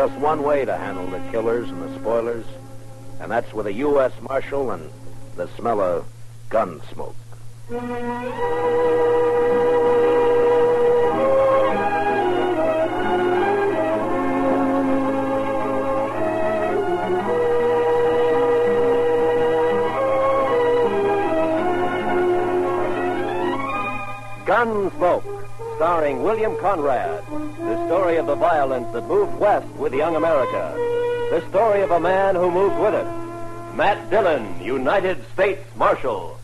just one way to handle the killers and the spoilers, and that's with a U.S. Marshal and the smell of gun smoke. Gunsmoke, starring William Conrad. The story of the violence that moved west with young America. The story of a man who moved with it. Matt Dillon, United States Marshal.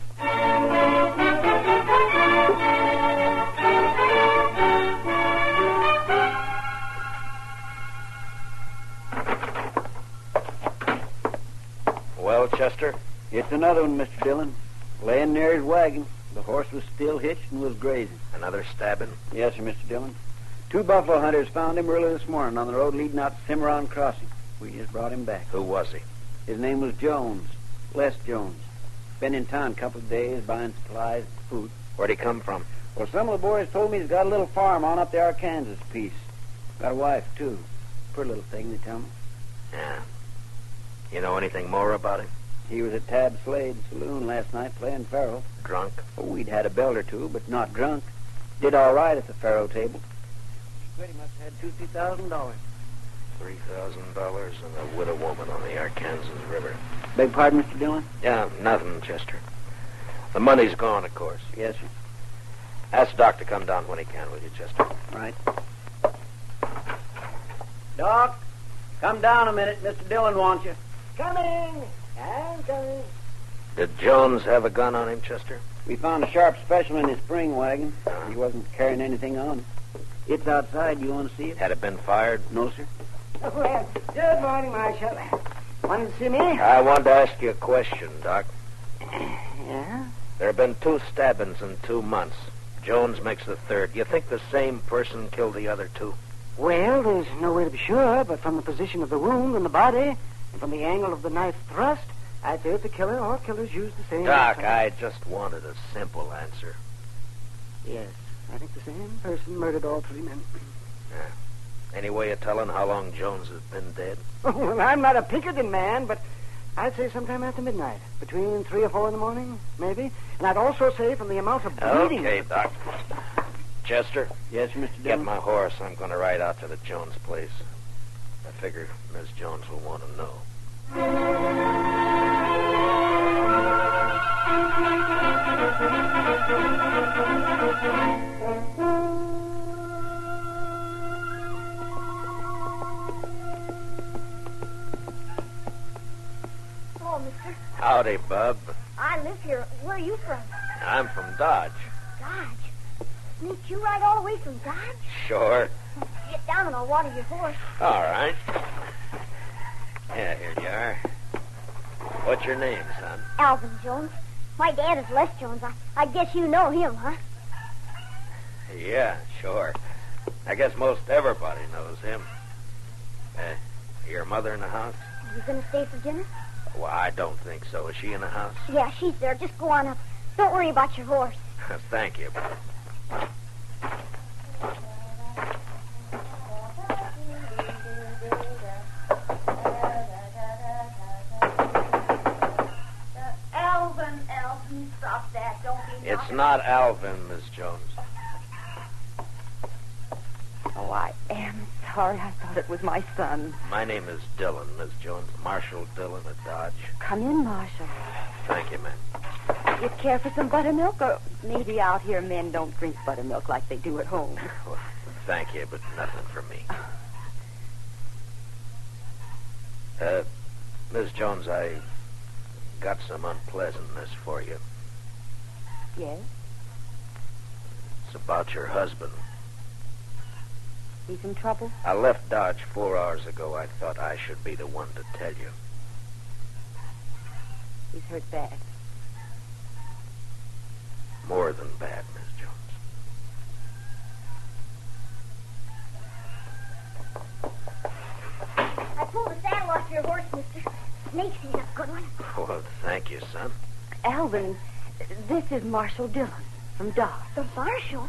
Well, Chester? It's another one, Mr. Dillon. Laying near his wagon. The horse was still hitched and was grazing. Another stabbing? Yes, sir, Mr. Dillon. 2 buffalo hunters found him early this morning on the road leading out to Cimarron Crossing. We just brought him back. Who was he? His name was Jones. Les Jones. Been in town a couple of days buying supplies and food. Where'd he come from? Well, some of the boys told me he's got a little farm on up the Arkansas piece. Got a wife, too. Pretty little thing, they tell me. Yeah. You know anything more about him? He was at Tab Slade's saloon last night playing faro. Drunk? Oh, we'd had a belt or two, but not drunk. Did all right at the faro table. He pretty much had $2,000. $3,000 and a widow woman on the Arkansas River. Beg pardon, Mr. Dillon? Yeah, nothing, Chester. The money's gone, of course. Yes, sir. Ask Doc to come down when he can, will you, Chester? Right. Doc, come down a minute. Mr. Dillon wants you. Coming. I'm coming. Did Jones have a gun on him, Chester? We found a sharp special in his spring wagon. He wasn't carrying anything on him. It's outside. You want to see it? Had it been fired? No, sir. Well, good morning, Marshal. Wanted to see me? I wanted to ask you a question, Doc. Yeah? There have been 2 stabbings in 2 months. Jones makes the 3rd. Do you think the same person killed the other 2? Well, there's no way to be sure, but from the position of the wound and the body, and from the angle of the knife thrust, I'd say it's a killer or killers use the same... Doc, I just wanted a simple answer. Yes, I think the same person murdered all 3 men. Yeah. Any way of telling how long Jones has been dead? Well, I'm not a Pinkerton man, but I'd say sometime after midnight. Between 3 or 4 in the morning, maybe. And I'd also say from the amount of bleeding... Okay, Doc. Chester? Yes, Mr. Get Dillon? my horse. I'm going to ride out to the Jones place. I figure Miss Jones will want to know. Hello, mister. Howdy, Bub. I live here. Where are you from? I'm from Dodge. Dodge. Sneak you right all the way from Dodge? Sure. Get down and I'll water your horse. All right. Yeah, here you are. What's your name, son? Alvin Jones. My dad is Les Jones. I guess you know him, huh? Yeah, sure. I guess most everybody knows him. Your mother in the house? Are you going to stay for dinner? Well, I don't think so. Is she in the house? Yeah, she's there. Just go on up. Don't worry about your horse. Thank you. Alvin, stop that. Don't be It's not Alvin, Miss Jones. Oh, I am sorry. I thought it was my son. My name is Dillon, Miss Jones. Marshal Dillon at Dodge. Come in, Marshal. Thank you, ma'am. You care for some buttermilk? Or maybe out here men don't drink buttermilk like they do at home. Well, thank you, but nothing for me. Miss Jones, I got some unpleasantness for you. Yes? It's about your husband. He's in trouble? I left Dodge 4 hours ago. I thought I should be the one to tell you. He's hurt bad. More than bad, Miss Jones. I pulled the saddle off your horse, mister. Snakes, he's a good one. Well, thank you, son. Alvin, this is Marshal Dillon from Dodge. The Marshal?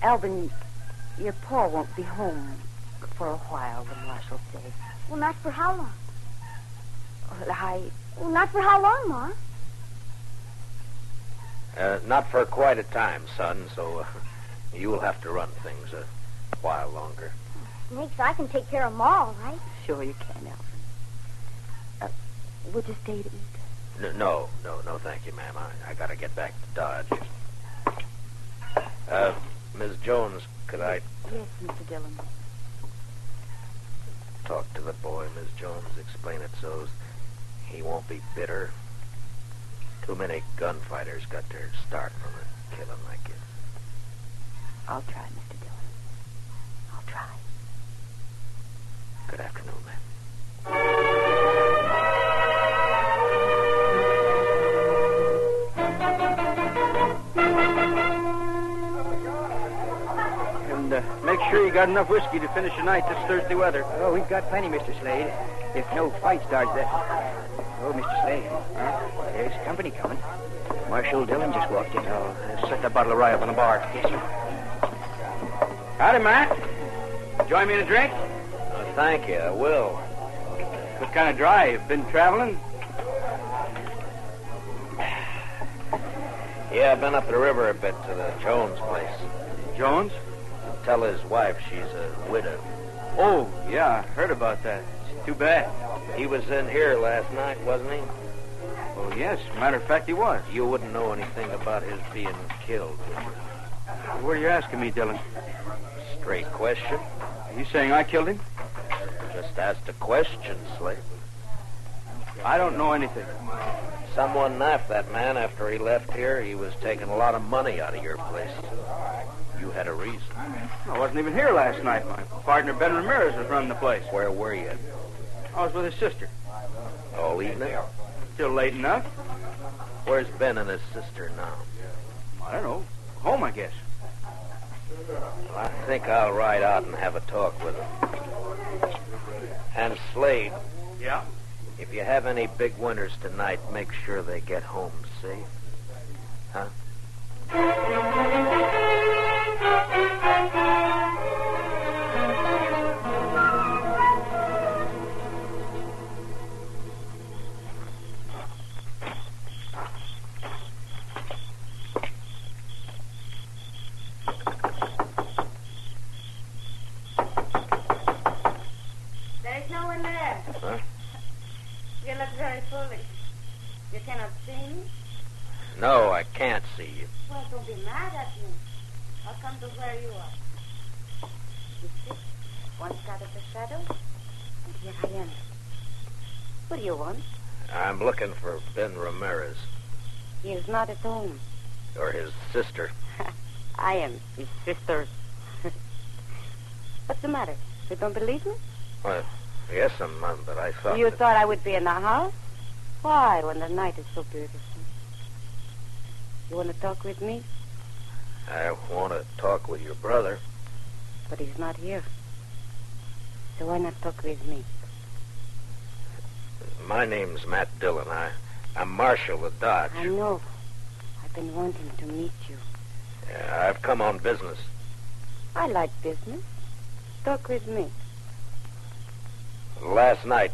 Alvin, your pa won't be home For a while, the marshal says. Well, not for how long? Well, Not for how long, Ma? Not for quite a time, son, so you'll have to run things a while longer. Snakes, I can take care of them all, right? Sure you can, Alfred. Would you stay to eat? No, thank you, ma'am. I gotta get back to Dodge. Miss Jones, could I Yes, Mr. Dillon. talk to the boy, Miss Jones? Explain it so he won't be bitter. Too many gunfighters got their start from a killing like this. I'll try, Mr. Dillon. I'll try. Good afternoon, ma'am. And make sure you got enough whiskey to finish the night this Thursday weather. Oh, we've got plenty, Mr. Slade. If no fight starts that... Oh, Mr. Slade. Huh? There's company coming. Marshal Dillon just walked in. Oh, set that bottle of rye up on the bar. Yes, sir. Howdy, Matt. Join me in a drink? Thank you, I will. What kind of drive? Been traveling? Yeah, I've been up the river a bit to the Jones place. Jones? Tell his wife she's a widow. Oh, yeah, I heard about that. It's too bad. He was in here last night, wasn't he? Oh, yes. Matter of fact, he was. You wouldn't know anything about his being killed, would you? What are you asking me, Dillon? Straight question. Are you saying I killed him? Just asked a question, Slade. I don't know anything. Someone knifed that man after he left here. He was taking a lot of money out of your place. You had a reason. I wasn't even here last night. My partner, Ben Ramirez, was running the place. Where were you? I was with his sister. All evening? Still late enough. Where's Ben and his sister now? I don't know. Home, I guess. I think I'll ride out and have a talk with him. And Slade, Yeah? if you have any big winners tonight, make sure they get home safe. Huh? There's no one there. Huh? You look very foolish. You cannot see me? No, I can't see you. Well, don't be mad at me. I'll come to where you are. You see, once out of the shadow, and here I am. What do you want? I'm looking for Ben Ramirez, He is not at home. or his sister. I am his sister. What's the matter? You don't believe me? Well, yes, but I thought... You that- thought I would be in the house? Why, when the night is so beautiful? You want to talk with me? I want to talk with your brother. But he's not here. So why not talk with me? My name's Matt Dillon. I'm Marshal of Dodge. I know. I've been wanting to meet you. I've come on business. I like business. Talk with me. Last night,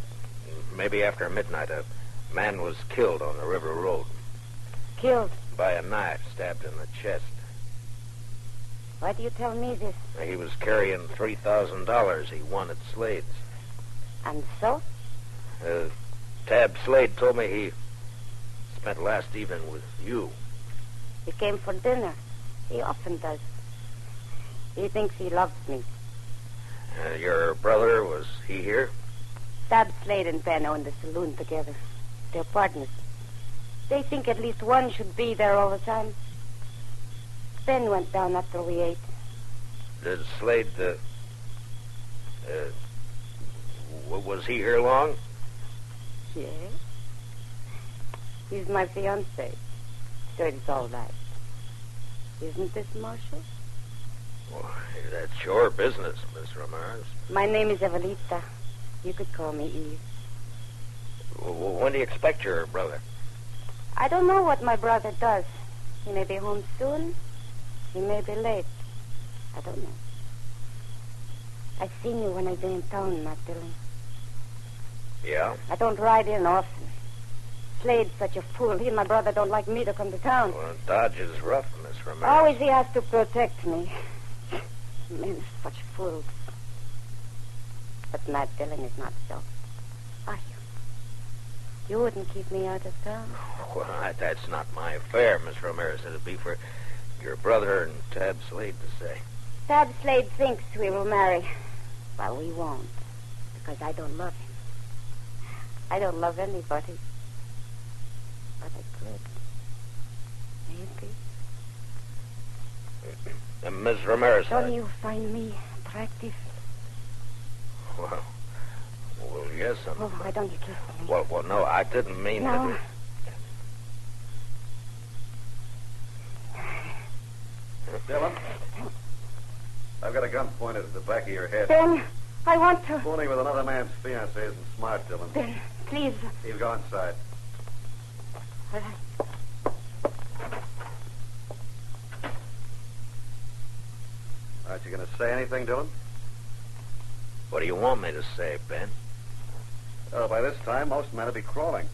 maybe after midnight, a man was killed on the river road Killed. by a knife stabbed in the chest. Why do you tell me this? He was carrying $3,000 he won at Slade's. And so? Tab Slade told me he spent last evening with you. He came for dinner. He often does. He thinks he loves me. Your brother, was he here? Tab Slade and Ben own the Saloon together. They're partners. They think at least one should be there all the time. Ben went down after we ate. Did Slade, was he here long? Yes. He's my fiancé. So it's all right. Isn't it, Marshal? Well, that's your business, Miss Ramirez. My name is Evelita. You could call me Eve. When do you expect your brother? I don't know what my brother does. He may be home soon. He may be late. I don't know. I've seen you when I've been in town, Matt Dillon. Yeah? I don't ride in often. Slade's such a fool. He and my brother don't like me to come to town. Well, Dodge is rough, Miss Ramirez. Always he has to protect me. Men are such fools. But Matt Dillon is not so. Are you? You wouldn't keep me out of town? Well, that's not my affair, Miss Ramirez. It'd be for your brother and Tab Slade to say. Tab Slade thinks we will marry. Well, we won't. Because I don't love him. I don't love anybody. But I could. Maybe. Miss Ramirez. Don't you find me attractive? Well, yes, I'm... Oh, why don't you kiss me? Well, no, I didn't mean No. that. Dillon, I've got a gun pointed at the back of your head. Ben, I want to... Fooling with another man's fiancée isn't smart, Dillon. Ben, please. He'll go inside. All right. Aren't you going to say anything, Dillon? What do you want me to say, Ben? Oh, by this time, most men will be crawling.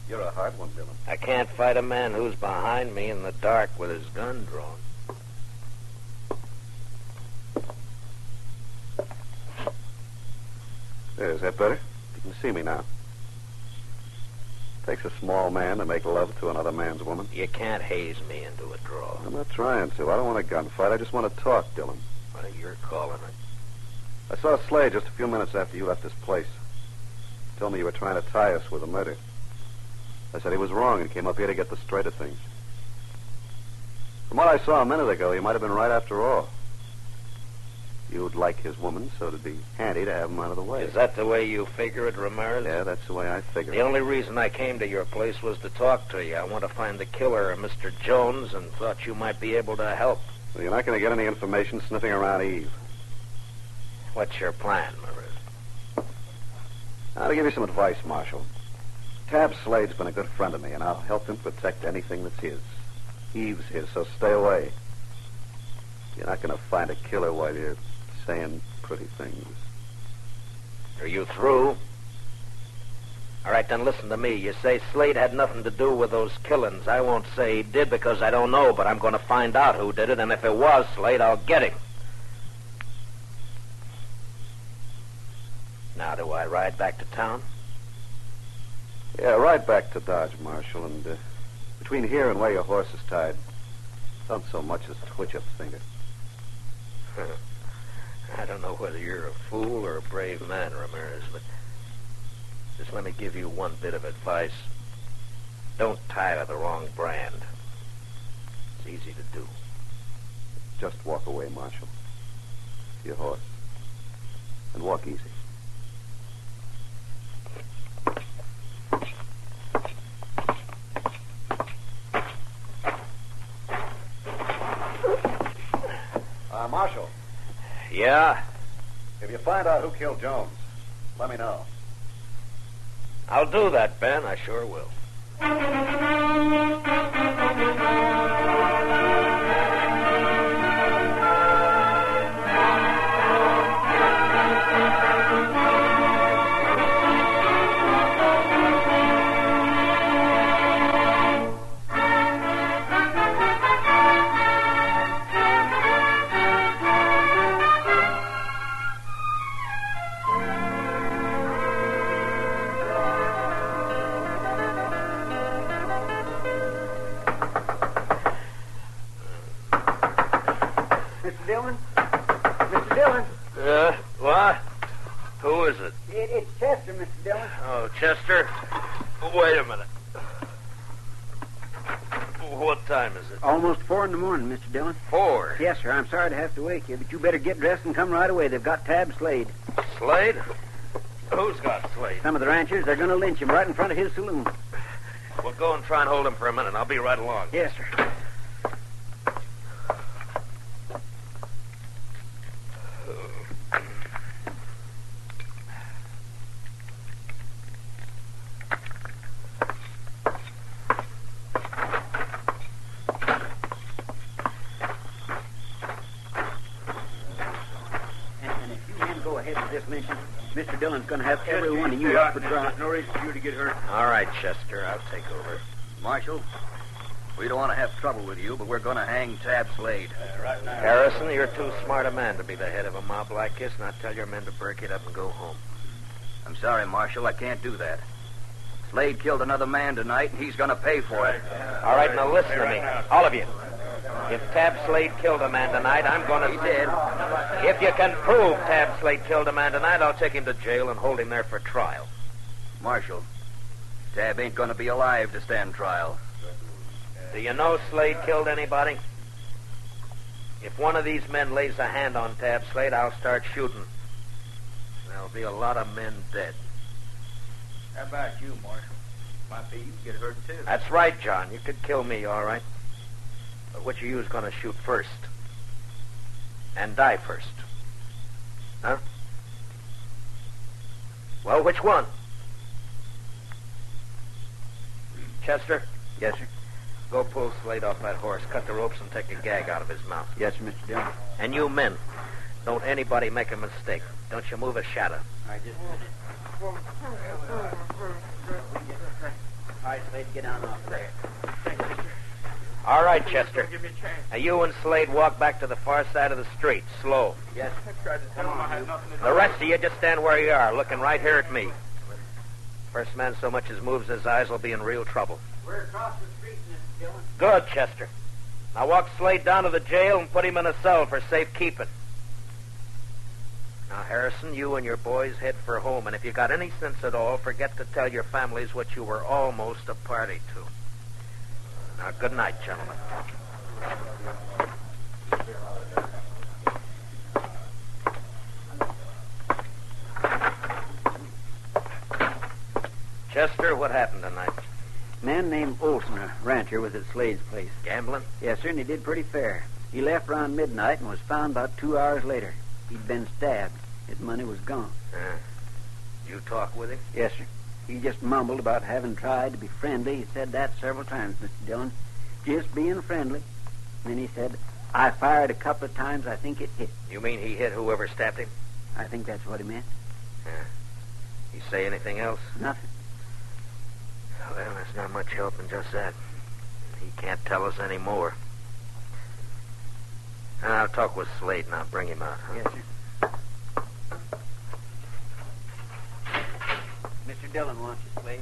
You're a hard one, Dillon. I can't fight a man who's behind me in the dark with his gun drawn. There, is that better? You can see me now. Takes a small man to make love to another man's woman. You can't haze me into a draw. I'm not trying to. I don't want a gunfight. I just want to talk, Dillon. Well, you're calling it. I saw Slade just a few minutes after you left this place. He told me you were trying to tie us with a murder. I said he was wrong and came up here to get the straight of things. From what I saw a minute ago, you might have been right after all. You'd like his woman, so it'd be handy to have him out of the way. Is that the way you figure it, Ramirez? Yeah, that's the way I figure The it. only reason I came to your place was to talk to you. I want to find the killer, Mr. Jones, and thought you might be able to help. Well, you're not going to get any information sniffing around Eve. What's your plan, Ramirez? I'll give you some advice, Marshal. Tab Slade's been a good friend of me, and I'll help him protect anything that's his. Eve's his, so stay away. You're not going to find a killer while you're saying pretty things. Are you through? All right, then listen to me. You say Slade had nothing to do with those killings. I won't say he did because I don't know, but I'm going to find out who did it, and if it was Slade, I'll get him. Now, do I ride back to town? Yeah, ride back to Dodge, Marshal, and between here and where your horse is tied, don't so much as twitch a finger. I don't know whether you're a fool or a brave man, Ramirez, but just let me give you one bit of advice. Don't tie to the wrong brand. It's easy to do. Just walk away, Marshal. To your horse. And walk easy. Marshal. Yeah? If you find out who killed Jones, let me know. I'll do that, Ben. I sure will. Mr. Dillon? What? Who is it? It's Chester, Mr. Dillon. Oh, Chester. Wait a minute. What time is it? Almost 4 in the morning, Mr. Dillon. 4? Yes, sir. I'm sorry to have to wake you, but you better get dressed and come right away. They've got Tab Slade. Slade? Who's got Slade? Some of the ranchers, they're going to lynch him right in front of his saloon. Well, go and try and hold him for a minute. I'll be right along. Yes, sir. man, go ahead with this lynching. Mr. Dillon's going to have every one of you up for trial. No reason for you to get hurt. All right, Chester, I'll take over. Marshal, we don't want to have trouble with you, but we're going to hang Tab Slade. Right now. Harrison, you're too smart a man to be the head of a mob like this, and I tell your men to break it up and go home. I'm sorry, Marshal, I can't do that. Slade killed another man tonight, and he's going to pay for it. All right, now listen to me, all of you. If Tab Slade killed a man tonight, I'm going to... He did. If you can prove Tab Slade killed a man tonight, I'll take him to jail and hold him there for trial. Marshal, Tab ain't going to be alive to stand trial. Do you know Slade killed anybody? If one of these men lays a hand on Tab Slade, I'll start shooting. There'll be a lot of men dead. How about you, Marshal? Might be you get hurt, too. That's right, John. You could kill me, all right. But which of you is going to shoot first? And die first? Huh? Well, which one? Chester? Yes, sir. Go pull Slade off that horse, cut the ropes, and take a gag out of his mouth. Yes, sir, Mr. Dillon. And you men, don't anybody make a mistake. Don't you move a shadow. All right, just a minute. All right, Slade, get down off there. All right, Chester. Give me a chance. Now, you and Slade walk back to the far side of the street, slow. Yes, sir. I tried to tell him I had nothing to do. The rest of you just stand where you are, looking right here at me. First man so much as moves his eyes will be in real trouble. We're across the street, Mr. Dillon. Good, Chester. Now walk Slade down to the jail and put him in a cell for safekeeping. Now, Harrison, you and your boys head for home, and if you got any sense at all, forget to tell your families what you were almost a party to. Now, good night, gentlemen. Chester, what happened tonight? A man named Olson, a rancher, was at Slade's place. Gambling? Yes, sir, and he did pretty fair. He left around midnight and was found about 2 hours later. He'd been stabbed. His money was gone. You talk with him? Yes, sir. He just mumbled about having tried to be friendly. He said that several times, Mr. Dillon. Just being friendly. And then he said, I fired a couple of times. I think it hit. You mean he hit whoever stabbed him? I think that's what he meant. He say anything else? Nothing. Well, there's not much help in just that. He can't tell us any more. I'll talk with Slade and I'll bring him out. Huh? Yes, sir. Mr. Dillon wants you, Slade.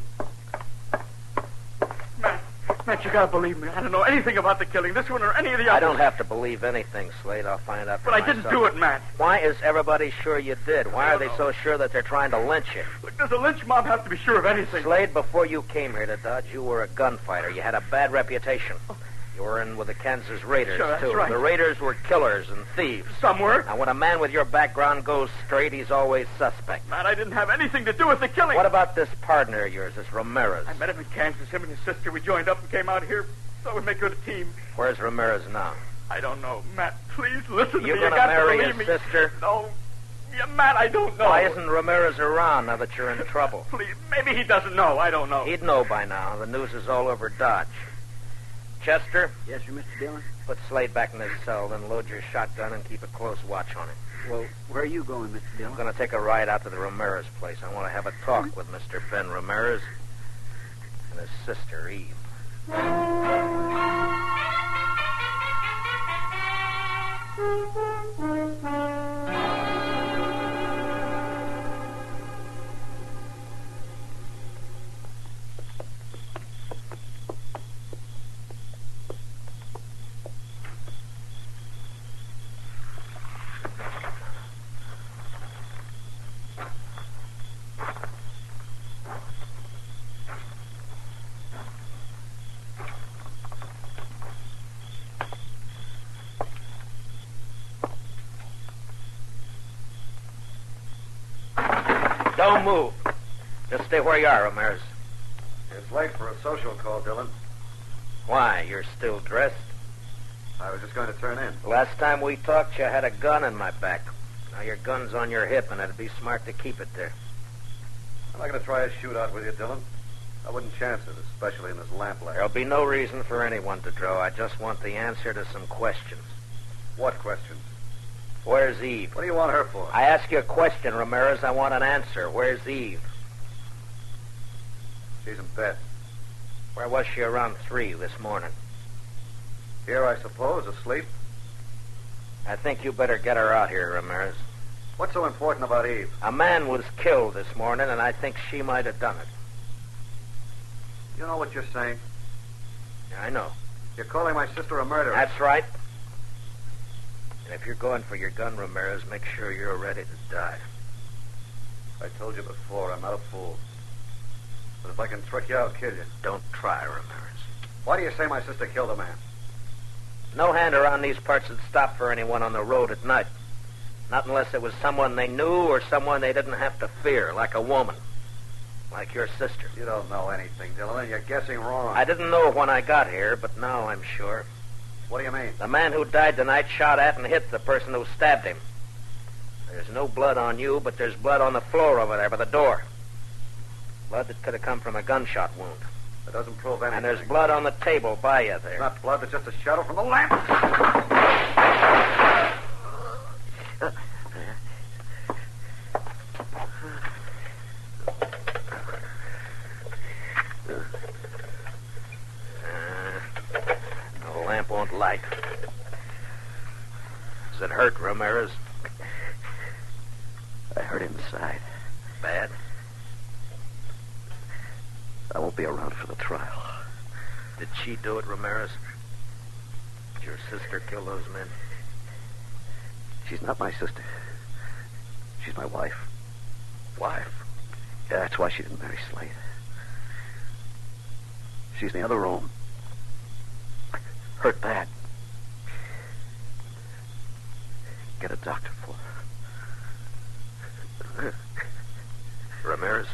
Matt, you gotta believe me. I don't know anything about the killing, this one or any of the others. I don't have to believe anything, Slade. I'll find out for But I myself. didn't do it, Matt. Why is everybody sure you did? Why are they so sure that they're trying to lynch you? Look, does a lynch mob have to be sure of anything? Slade, before you came here to Dodge, you were a gunfighter. You had a bad reputation. You were in with the Kansas Raiders, Sure, that's too. right. The Raiders were killers and thieves. Some were. Now, when a man with your background goes straight, he's always suspect. Matt, I didn't have anything to do with the killing. What about this partner of yours, this Ramirez? I met him in Kansas. Him and his sister. We joined up and came out here. Thought we'd make good a team. Where's Ramirez now? I don't know. Matt, please listen to You me. gonna You got marry to his believe me. sister? No. Yeah, Matt, I don't know. Why isn't Ramirez around now that you're in trouble? Please, maybe he doesn't know. I don't know. He'd know by now. The news is all over Dodge. Chester, Yes, sir, Mr. Dillon. put Slade back in his cell, then load your shotgun and keep a close watch on him. Well, where are you going, Mr. Dillon? I'm going to take a ride out to the Ramirez place. I want to have a talk with Mr. Ben Ramirez and his sister, Eve. Don't move. Just stay where you are, Ramirez. It's late for a social call, Dillon. Why? You're still dressed? I was just going to turn in. Last time we talked, you had a gun in my back. Now your gun's on your hip, and it'd be smart to keep it there. I'm not going to try a shootout with you, Dillon. I wouldn't chance it, especially in this lamplight. There'll be no reason for anyone to draw. I just want the answer to some questions. What questions? Where's Eve? What do you want her for? I ask you a question, Ramirez. I want an answer. Where's Eve? She's in bed. Where was she around 3 this morning? Here, I suppose, asleep. I think you better get her out here, Ramirez. What's so important about Eve? A man was killed this morning, and I think she might have done it. You know what you're saying? Yeah, I know. You're calling my sister a murderer. That's right. And if you're going for your gun, Ramirez, make sure you're ready to die. I told you before, I'm not a fool. But if I can trick you, I'll kill you. Don't try, Ramirez. Why do you say my sister killed a man? No hand around these parts would stop for anyone on the road at night. Not unless it was someone they knew or someone they didn't have to fear, like a woman. Like your sister. You don't know anything, Dillon, and you're guessing wrong. I didn't know when I got here, but now I'm sure. What do you mean? The man who died tonight shot at and hit the person who stabbed him. There's no blood on you, but there's blood on the floor over there by the door. Blood that could have come from a gunshot wound. That doesn't prove anything. And there's blood on the table by you there. It's not blood, it's just a shadow from the lamp. The lamp won't light. Does it hurt, Ramirez? I hurt inside. Bad? I won't be around for the trial. Did she do it, Ramirez? Did your sister kill those men? She's not my sister. She's my wife. Wife? Yeah, that's why she didn't marry Slade. She's in the other room. Hurt bad. Get a doctor for her. Ramirez?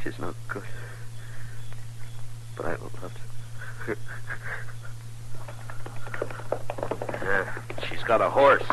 She's no good. But I would love to. She's got a horse.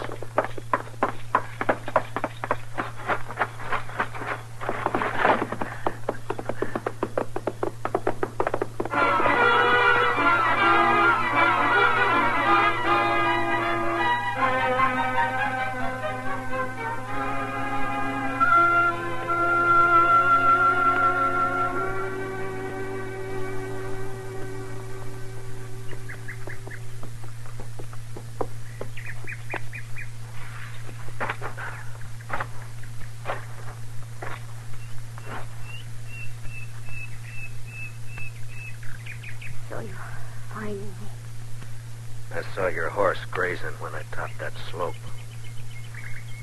I saw your horse grazing when I topped that slope.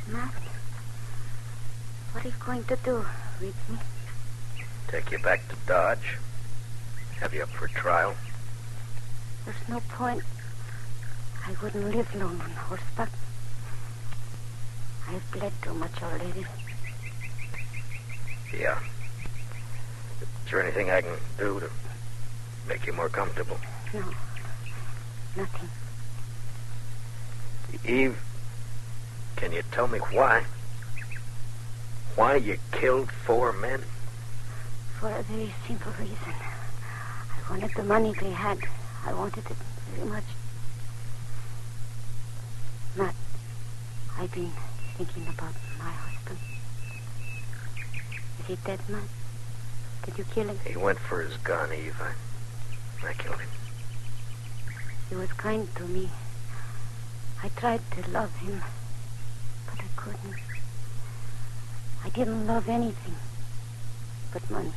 Matt, what are you going to do with me? Take you back to Dodge. Have you up for trial. There's no point. I wouldn't live long on horseback. I've bled too much already. Yeah. Is there anything I can do to make you more comfortable? No. Nothing. Eve, can you tell me why? Why you killed 4 men? For a very simple reason. I wanted the money they had. I wanted it very much. Matt, I've been thinking about my husband. Is he dead, Matt? Did you kill him? He went for his gun, Eve. I killed him. He was kind to me. I tried to love him, but I couldn't. I didn't love anything but money.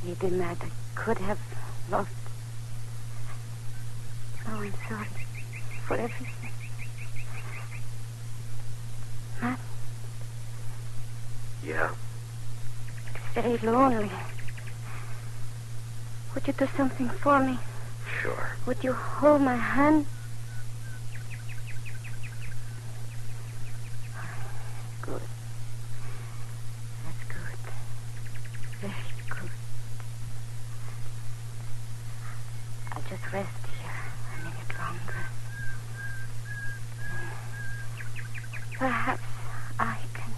Maybe, Matt, I could have loved. Now I'm sorry for everything. Matt? Yeah? It's very lonely. Would you do something for me? Sure. Would you hold my hand? Good. That's good. Very good. I'll just rest here a minute longer. And perhaps I can...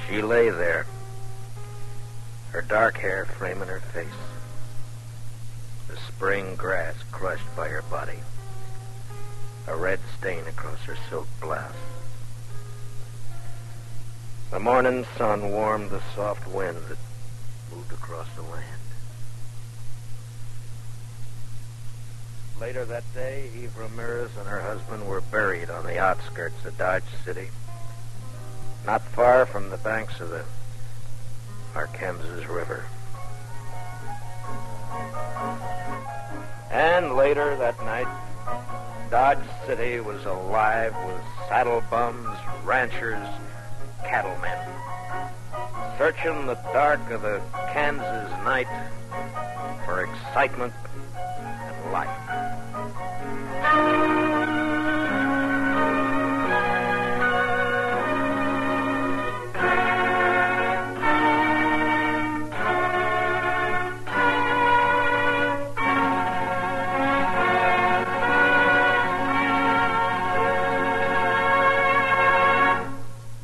She lay there, her dark hair framing her face, the spring grass crushed by her body, a red stain across her silk blouse. The morning sun warmed the soft wind that moved across the land. Later that day, Eve Ramirez and her husband were buried on the outskirts of Dodge City, not far from the banks of the Arkansas River. And later that night, Dodge City was alive with saddle bums, ranchers, cattlemen, searching the dark of the Kansas night for excitement and life.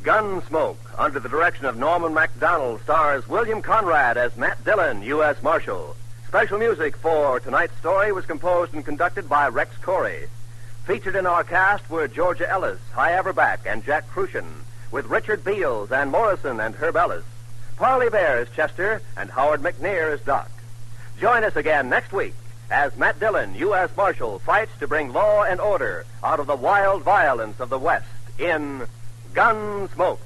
Gunsmoke, under the direction of Norman MacDonald, stars William Conrad as Matt Dillon, U.S. Marshal. Special music for tonight's story was composed and conducted by Rex Corey. Featured in our cast were Georgia Ellis, Hy Averback, and Jack Crucian, with Richard Beals, Ann Morrison, and Herb Ellis. Parley Bear as Chester, and Howard McNear as Doc. Join us again next week as Matt Dillon, U.S. Marshal, fights to bring law and order out of the wild violence of the West in Gunsmoke.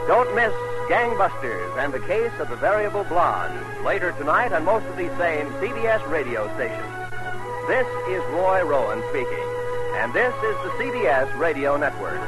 Don't miss Gangbusters and the Case of the Variable Blonde, later tonight on most of these same CBS radio stations. This is Roy Rowan speaking, and this is the CBS Radio Network.